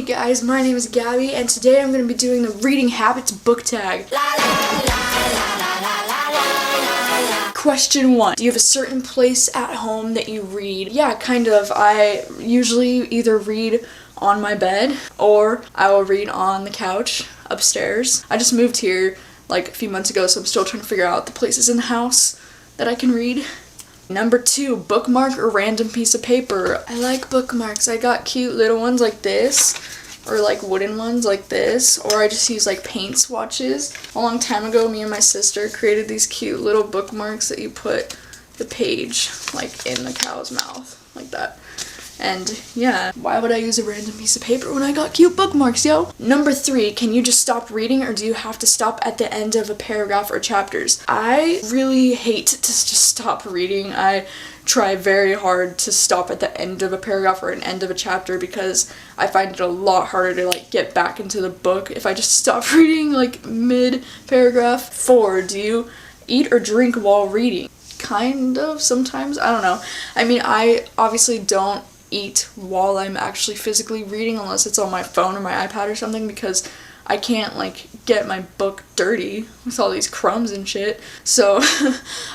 guys, my name is Gabby, and today I'm going to be doing the Reading Habits book tag. Question 1. Do you have a certain place at home that you read? Yeah, kind of. I usually either read on my bed or I will read on the couch upstairs. I just moved here like a few months ago, so I'm still trying to figure out the places in the house that I can read. Number 2, bookmark or random piece of paper. I like bookmarks. I got cute little ones like this, or like wooden ones like this, or I just use like paint swatches. A long time ago, me and my sister created these cute little bookmarks that you put the page like in the cow's mouth, like that. And yeah, why would I use a random piece of paper when I got cute bookmarks, yo? Number 3, can you just stop reading, or do you have to stop at the end of a paragraph or chapters? I really hate to just stop reading. I try very hard to stop at the end of a paragraph or an end of a chapter because I find it a lot harder to like get back into the book if I just stop reading like mid-paragraph. 4, do you eat or drink while reading? Kind of, sometimes, I don't know. I mean, I obviously don't eat while I'm actually physically reading unless it's on my phone or my iPad or something, because I can't like get my book dirty with all these crumbs and shit. So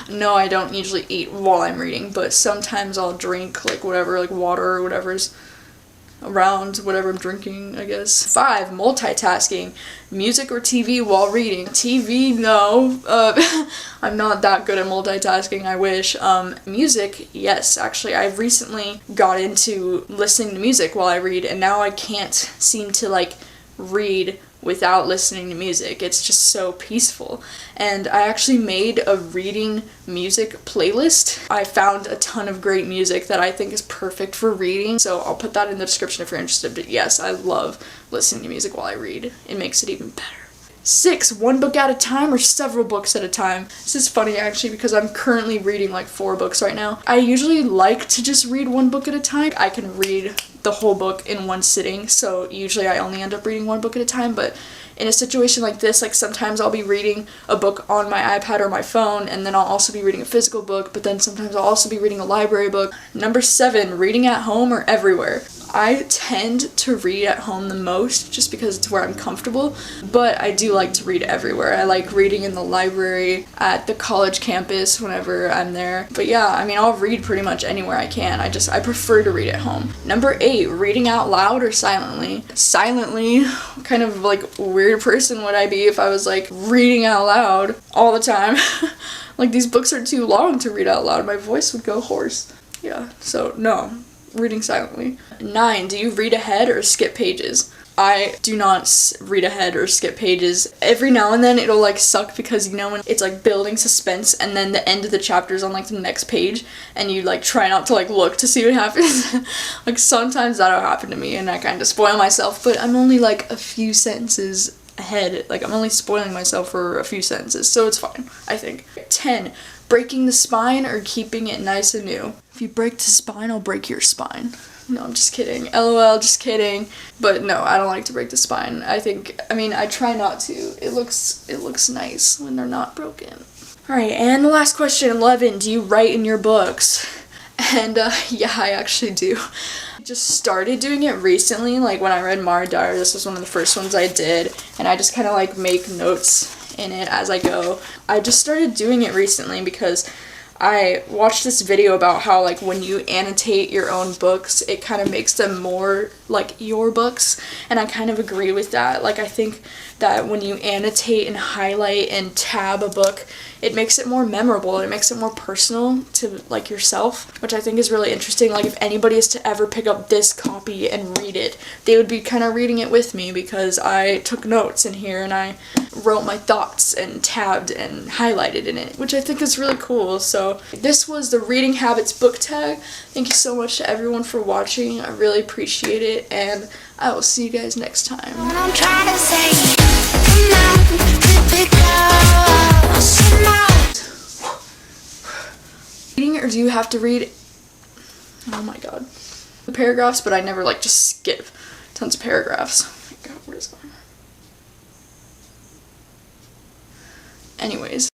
no, I don't usually eat while I'm reading, but sometimes I'll drink like whatever, like water or whatever's around, whatever I'm drinking, I guess. 5, multitasking, music or TV while reading. TV, no. I'm not that good at multitasking, I wish. Music, yes, actually. I've recently got into listening to music while I read, and now I can't seem to like read without listening to music. It's just so peaceful. And I actually made a reading music playlist. I found a ton of great music that I think is perfect for reading, so I'll put that in the description if you're interested. But yes, I love listening to music while I read. It makes it even better. 6, one book at a time or several books at a time? This is funny actually because I'm currently reading like 4 books right now. I usually like to just read one book at a time. I can read the whole book in one sitting, so usually I only end up reading one book at a time, but in a situation like this, like sometimes I'll be reading a book on my iPad or my phone, and then I'll also be reading a physical book, but then sometimes I'll also be reading a library book. Number 7, reading at home or everywhere? I tend to read at home the most just because it's where I'm comfortable, but I do like to read everywhere. I like reading in the library, at the college campus whenever I'm there. But yeah, I mean, I'll read pretty much anywhere I can. I prefer to read at home. Number 8, reading out loud or silently? Silently. What kind of like weird person would I be if I was like reading out loud all the time? Like these books are too long to read out loud. My voice would go hoarse. Yeah, so no. Reading silently. 9, do you read ahead or skip pages? I do not read ahead or skip pages. Every now and then it'll like suck because you know when it's like building suspense and then the end of the chapter is on like the next page and you like try not to like look to see what happens. Like sometimes that'll happen to me and I kind of spoil myself, but I'm only like a few sentences ahead. Like I'm only spoiling myself for a few sentences, so it's fine, I think. 10, breaking the spine or keeping it nice and new? If you break the spine, I'll break your spine. No, I'm just kidding. LOL, just kidding. But no, I don't like to break the spine. I mean, I try not to. It looks nice when they're not broken. Alright, and the last question, 11, do you write in your books? And yeah, I actually do. I just started doing it recently, like when I read Mara Dyer, this was one of the first ones I did, and I just kind of like make notes in it as I go. I just started doing it recently because I watched this video about how like when you annotate your own books, it kind of makes them more like your books, and I kind of agree with that. Like I think that when you annotate and highlight and tab a book, it makes it more memorable and it makes it more personal to like yourself, which I think is really interesting. Like if anybody is to ever pick up this copy and read it, they would be kind of reading it with me because I took notes in here and I wrote my thoughts and tabbed and highlighted in it, which I think is really cool. So this was the Reading Habits book tag. Thank you so much to everyone for watching. I really appreciate it, and I will see you guys next time. Reading, or do you have to read, oh my god, the paragraphs, but I never like just skip tons of paragraphs. Oh my god, what is going on? Anyways.